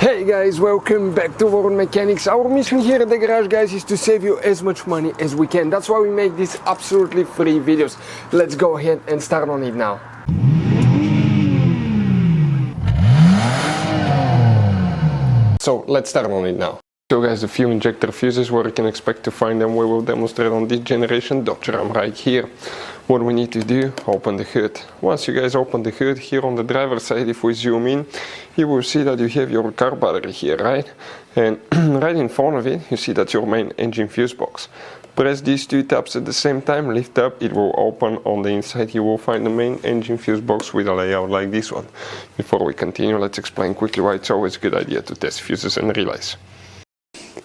Hey guys, welcome back to World Mechanics. Our mission here at the garage, guys, is to save you as much money as we can. That's why we make these absolutely free videos. Let's go ahead and start on it now. So let's start on it now. So guys, the fuel injector fuses, where you can expect to find them, we will demonstrate on this generation Dodge Ram right here. What we need to do, open the hood. Once you guys open the hood, here on the driver's side, if we zoom in, you will see that you have your car battery here, right? And right in front of it, you see that's your main engine fuse box. Press these two tabs at the same time, lift up, it will open. On the inside you will find the main engine fuse box with a layout like this one. Before we continue, let's explain quickly why it's always a good idea to test fuses and relays.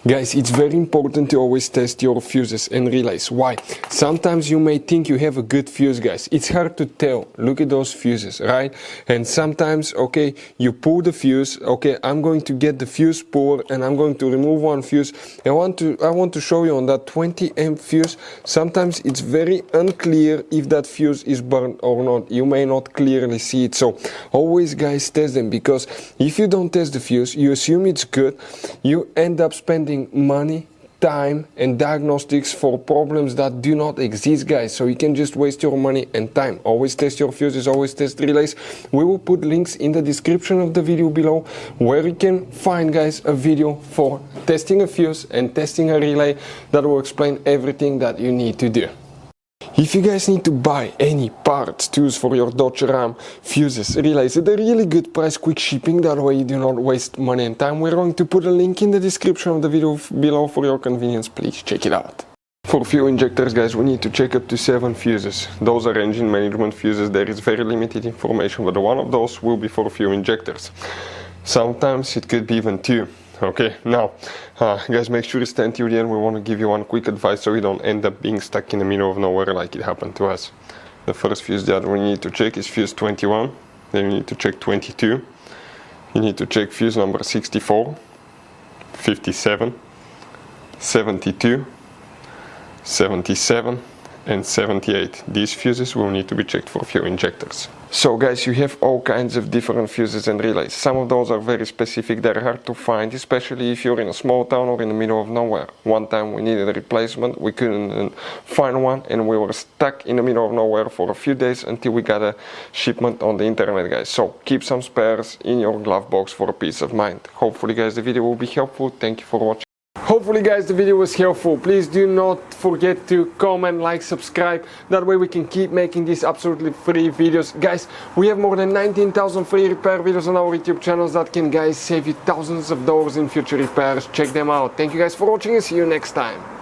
Guys, it's very important to always test your fuses and relays. Why? Sometimes you may think you have a good fuse, guys. It's hard to tell. Look at those fuses, right? And sometimes, okay, you pull the fuse. Okay, I'm going to get the fuse puller and I'm going to remove one fuse. I want to show you on that 20 amp fuse. Sometimes it's very unclear if that fuse is burned or not. You may not clearly see it. So always, guys, test them, because if you don't test the fuse, you assume it's good. You end up spending money, time and diagnostics for problems that do not exist, guys. So you can just waste your money and time. Always test your fuses, always test relays. We will put links in the description of the video below where you can find, guys, a video for testing a fuse and testing a relay that will explain everything that you need to do. If you guys need to buy any parts, tools for your Dodge Ram, fuses, relays at a really good price, quick shipping, that way you do not waste money and time, we're going to put a link in the description of the video below for your convenience. Please check it out. For fuel injectors, guys, we need to check up to 7 fuses. Those are engine management fuses. There is very limited information, but one of those will be for fuel injectors. Sometimes it could be even 2. Okay, now guys, make sure you stand till the end. We want to give you one quick advice so you don't end up being stuck in the middle of nowhere like it happened to us. The first fuse that we need to check is fuse 21, then you need to check 22, you need to check fuse number 64, 57, 72, 77 and 78. These fuses will need to be checked for fuel injectors. So guys, you have all kinds of different fuses and relays. Some of those are very specific, they're hard to find, especially if you're in a small town or in the middle of nowhere. One time we needed a replacement, we couldn't find one, and we were stuck in the middle of nowhere for a few days until we got a shipment on the internet, guys. So keep some spares in your glove box for a peace of mind. Hopefully, guys, the video will be helpful. Thank you for watching. Hopefully, guys, the video was helpful. Please do not forget to comment, like, subscribe. That way we can keep making these absolutely free videos. Guys, we have more than 19,000 free repair videos on our YouTube channels that can, guys, save you thousands of dollars in future repairs. Check them out. Thank you guys for watching and see you next time.